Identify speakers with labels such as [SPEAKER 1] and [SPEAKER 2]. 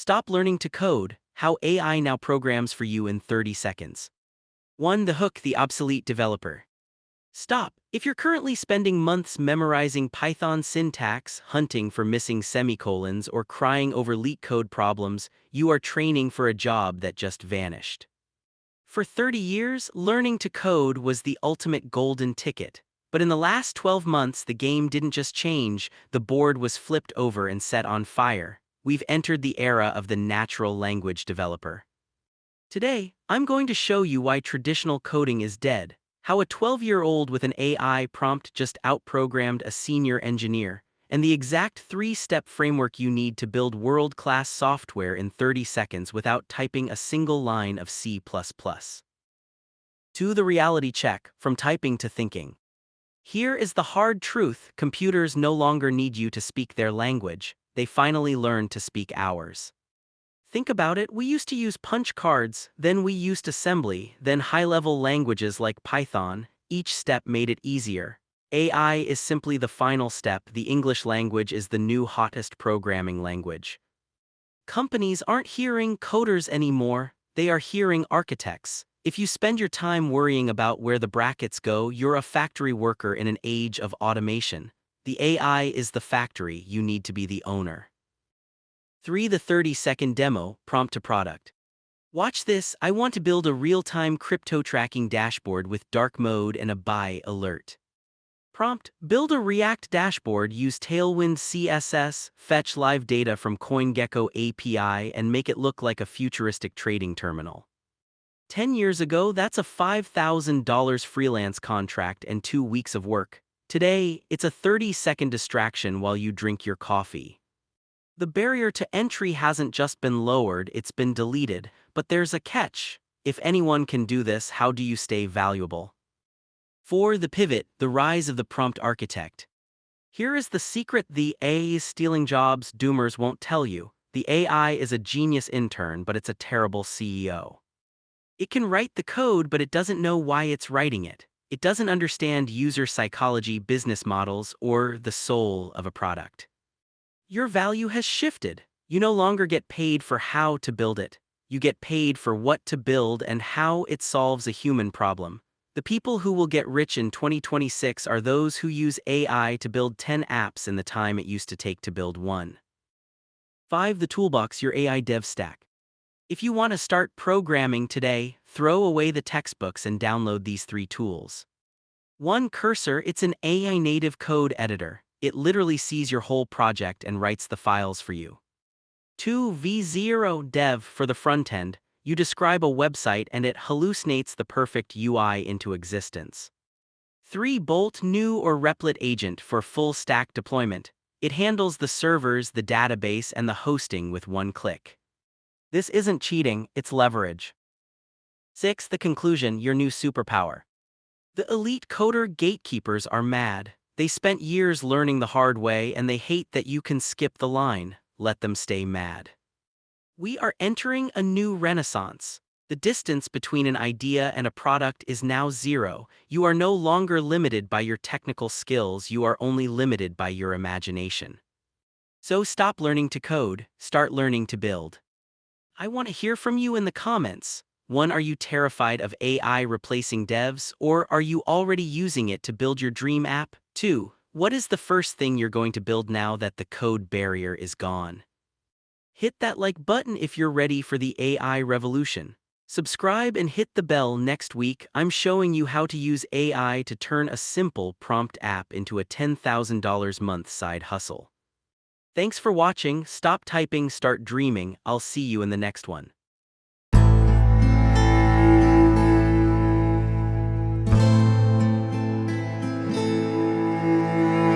[SPEAKER 1] Stop learning to code, how AI now programs for you in 30 seconds. 1. The hook, the obsolete developer. Stop. If you're currently spending months memorizing Python syntax, hunting for missing semicolons, or crying over leak code problems, you are training for a job that just vanished. For 30 years, learning to code was the ultimate golden ticket. But in the last 12 months, the game didn't just change, the board was flipped over and set on fire. We've entered the era of the natural language developer. Today, I'm going to show you why traditional coding is dead, how a 12-year-old with an AI prompt just outprogrammed a senior engineer, and the exact 3-step framework you need to build world-class software in 30 seconds without typing a single line of C++. To the reality check, from typing to thinking. Here is the hard truth: computers no longer need you to speak their language, they finally learned to speak ours. Think about it, we used to use punch cards, then we used assembly, then high-level languages like Python. Each step made it easier. AI is simply the final step. The English language is the new hottest programming language. Companies aren't hearing coders anymore, they are hearing architects. If you spend your time worrying about where the brackets go, you're a factory worker in an age of automation. The AI is the factory, you need to be the owner. 3. The 30-second demo, prompt to product. Watch this. I want to build a real-time crypto tracking dashboard with dark mode and a buy alert. Prompt: build a React dashboard, use Tailwind CSS, fetch live data from CoinGecko API, and make it look like a futuristic trading terminal. 10 years ago, that's a $5,000 freelance contract and 2 weeks of work. Today, it's a 30-second distraction while you drink your coffee. The barrier to entry hasn't just been lowered, it's been deleted, but there's a catch. If anyone can do this, how do you stay valuable? 4. The pivot, the rise of the prompt architect. Here is the secret: the AI is stealing jobs, doomers won't tell you. The AI is a genius intern, but it's a terrible CEO. It can write the code, but it doesn't know why it's writing it. It doesn't understand user psychology, business models, or the soul of a product. Your value has shifted. You no longer get paid for how to build it. You get paid for what to build and how it solves a human problem. The people who will get rich in 2026 are those who use AI to build 10 apps in the time it used to take to build one. 5. The toolbox, your AI dev stack. If you want to start programming today, throw away the textbooks and download these 3 tools. 1. Cursor, it's an AI native code editor. It literally sees your whole project and writes the files for you. 2. V0 Dev, for the front end. You describe a website and it hallucinates the perfect UI into existence. 3. Bolt, new or Replit agent, for full stack deployment. It handles the servers, the database, and the hosting with one click. This isn't cheating, it's leverage. 6. The conclusion, your new superpower. The elite coder gatekeepers are mad. They spent years learning the hard way and they hate that you can skip the line. Let them stay mad. We are entering a new renaissance. The distance between an idea and a product is now 0. You are no longer limited by your technical skills, you are only limited by your imagination. So stop learning to code, start learning to build. I want to hear from you in the comments. 1. Are you terrified of AI replacing devs, or are you already using it to build your dream app? 2. What is the first thing you're going to build now that the code barrier is gone? Hit that like button if you're ready for the AI revolution. Subscribe and hit the bell. Next week, I'm showing you how to use AI to turn a simple prompt app into a $10,000 month side hustle. Thanks for watching. Stop typing, start dreaming. I'll see you in the next one.